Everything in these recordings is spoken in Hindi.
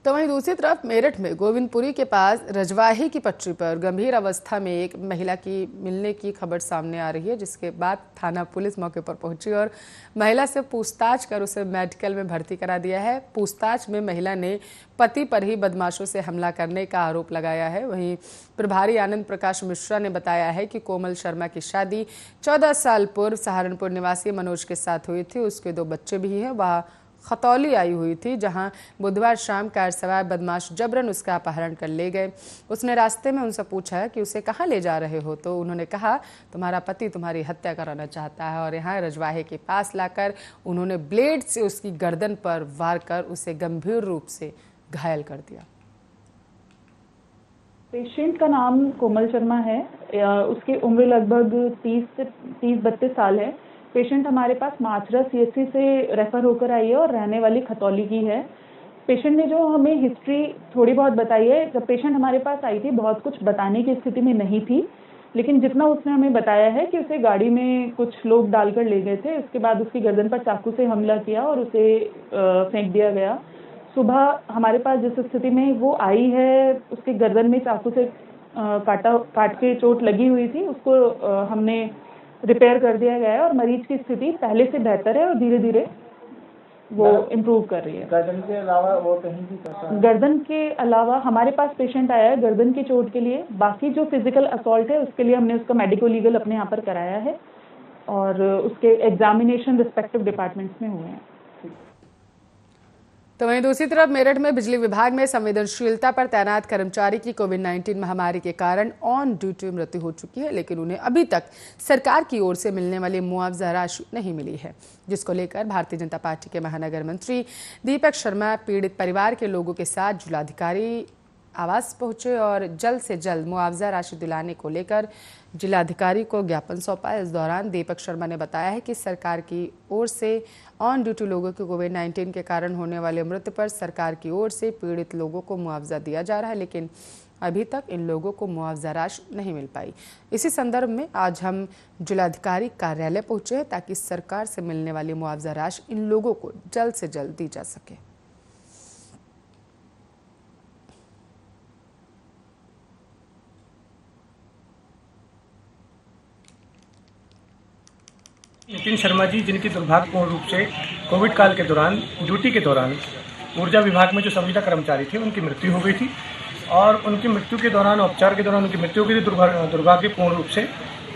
तो वहीं दूसरी तरफ मेरठ में गोविंदपुरी के पास रजवाही की पटरी पर गंभीर अवस्था में एक महिला की मिलने की खबर सामने आ रही है, जिसके बाद थाना पुलिस मौके पर पहुंची और महिला से पूछताछ कर उसे मेडिकल में भर्ती करा दिया है। पूछताछ में महिला ने पति पर ही बदमाशों से हमला करने का आरोप लगाया है। वहीं प्रभारी आनंद प्रकाश मिश्रा ने बताया है कि कोमल शर्मा की शादी 14 साल पूर्व सहारनपुर निवासी मनोज के साथ हुई थी। उसके 2 बच्चे भी हैं। वह खतौली आई हुई थी, जहां बुधवार शाम कार सवार बदमाश जबरन उसका अपहरण कर ले गए। उसने रास्ते में उनसे पूछा कि उसे कहां ले जा रहे हो, तो उन्होंने कहा तुम्हारा पति तुम्हारी हत्या कराना चाहता है, और यहां रजवाहे के पास लाकर उन्होंने ब्लेड से उसकी गर्दन पर वार कर उसे गंभीर रूप से घायल कर दिया। पेशेंट का नाम कोमल शर्मा है। उसकी उम्र लगभग 30-32 साल है। पेशेंट हमारे पास माचरा सीएचसी से रेफर होकर आई है और रहने वाली खतौली की है। पेशेंट ने जो हमें हिस्ट्री थोड़ी बहुत बताई है, जब पेशेंट हमारे पास आई थी बहुत कुछ बताने की स्थिति में नहीं थी, लेकिन जितना उसने हमें बताया है कि उसे गाड़ी में कुछ लोग डालकर ले गए थे। उसके बाद उसकी गर्दन पर चाकू से हमला किया और उसे फेंक दिया गया। सुबह हमारे पास जिस स्थिति में वो आई है, उसकी गर्दन में चाकू से काट के चोट लगी हुई थी, उसको हमने रिपेयर कर दिया गया है और मरीज की स्थिति पहले से बेहतर है और धीरे धीरे वो इम्प्रूव कर रही है। गर्दन के अलावा वो कहीं भी गर्दन के अलावा हमारे पास पेशेंट आया है गर्दन की चोट के लिए। बाकी जो फिजिकल असॉल्ट है उसके लिए हमने उसका मेडिको लीगल अपने यहाँ पर कराया है और उसके एग्जामिनेशन रिस्पेक्टिव डिपार्टमेंट्स में हुए हैं। तो वहीं दूसरी तरफ मेरठ में बिजली विभाग में संवेदनशीलता पर तैनात कर्मचारी की कोविड-19 महामारी के कारण ऑन ड्यूटी मृत्यु हो चुकी है, लेकिन उन्हें अभी तक सरकार की ओर से मिलने वाली मुआवजा राशि नहीं मिली है, जिसको लेकर भारतीय जनता पार्टी के महानगर मंत्री दीपक शर्मा पीड़ित परिवार के लोगों के साथ जिलाधिकारी आवास पहुंचे और जल्द से जल्द मुआवजा राशि दिलाने को लेकर जिलाधिकारी को ज्ञापन सौंपा। इस दौरान दीपक शर्मा ने बताया है कि सरकार की ओर से ऑन ड्यूटी लोगों की कोविड-19 के कारण होने वाले मृत्यु पर सरकार की ओर से पीड़ित लोगों को मुआवजा दिया जा रहा है, लेकिन अभी तक इन लोगों को मुआवजा राशि नहीं मिल पाई। इसी संदर्भ में आज हम जिलाधिकारी कार्यालय पहुंचे हैं ताकि सरकार से मिलने वाली मुआवजा राशि इन लोगों को जल्द से जल्द दी जा सके। नितिन शर्मा जी, जिनकी दुर्भाग्यपूर्ण रूप से कोविड काल के दौरान ड्यूटी के दौरान ऊर्जा विभाग में जो संविदा कर्मचारी थे उनकी मृत्यु हो गई थी और उनकी मृत्यु के दौरान उपचार के दौरान उनकी मृत्यु हो गई थी दुर्भाग्यपूर्ण रूप से।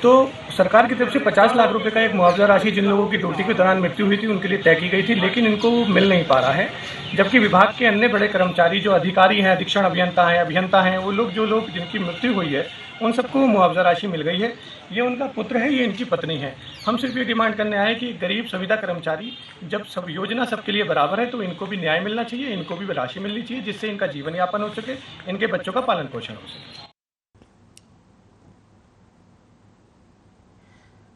तो सरकार की तरफ से 50 लाख रुपए का एक मुआवजा राशि जिन लोगों की ड्यूटी के दौरान मृत्यु हुई थी उनके लिए तय की गई थी, लेकिन इनको मिल नहीं पा रहा है। जबकि विभाग के अन्य बड़े कर्मचारी जो अधिकारी हैं, अधीक्षण अभियंता हैं, वो लोग जिनकी मृत्यु हुई है उन सबको मुआवजा राशि मिल गई है। ये उनका पुत्र है, ये इनकी पत्नी है। हम सिर्फ ये डिमांड करने आए कि गरीब संविदा कर्मचारी, जब सब योजना सबके लिए बराबर है तो इनको भी न्याय मिलना चाहिए, इनको भी राशि मिलनी चाहिए, जिससे इनका जीवन यापन हो सके, इनके बच्चों का पालन पोषण हो सके।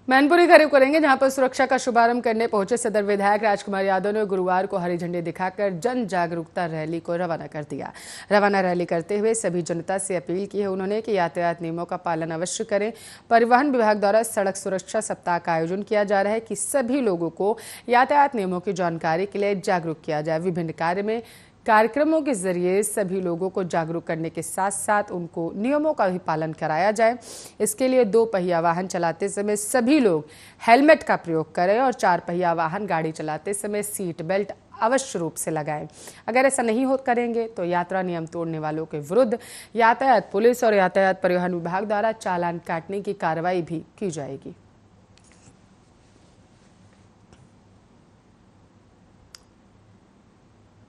मैनपुरी का रुख करेंगे, जहां पर सुरक्षा का शुभारंभ करने पहुंचे सदर विधायक राजकुमार यादव ने गुरुवार को हरी झंडी दिखाकर जन जागरूकता रैली को रवाना कर दिया। रवाना रैली करते हुए सभी जनता से अपील की है उन्होंने कि यातायात नियमों का पालन अवश्य करें। परिवहन विभाग द्वारा सड़क सुरक्षा सप्ताह का आयोजन किया जा रहा है कि सभी लोगों को यातायात नियमों की जानकारी के लिए जागरूक किया जाए। विभिन्न कार्यक्रमों के जरिए सभी लोगों को जागरूक करने के साथ साथ उनको नियमों का भी पालन कराया जाए। इसके लिए 2 पहिया वाहन चलाते समय सभी लोग हेलमेट का प्रयोग करें और 4 पहिया वाहन गाड़ी चलाते समय सीट बेल्ट अवश्य रूप से लगाएं। अगर ऐसा नहीं करेंगे तो यात्रा नियम तोड़ने वालों के विरुद्ध यातायात पुलिस और यातायात परिवहन विभाग द्वारा चालान काटने की कार्रवाई भी की जाएगी।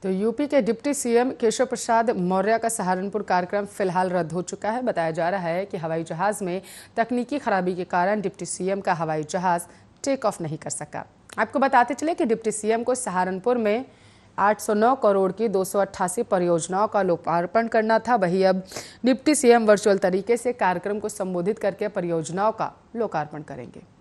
तो यूपी के डिप्टी सीएम केशव प्रसाद मौर्य का सहारनपुर कार्यक्रम फिलहाल रद्द हो चुका है। बताया जा रहा है कि हवाई जहाज में तकनीकी खराबी के कारण डिप्टी सीएम का हवाई जहाज टेक ऑफ नहीं कर सका। आपको बताते चले कि डिप्टी सीएम को सहारनपुर में 809 करोड़ की 288 परियोजनाओं का लोकार्पण करना था। वहीं अब डिप्टी सीएम वर्चुअल तरीके से कार्यक्रम को संबोधित करके परियोजनाओं का लोकार्पण करेंगे।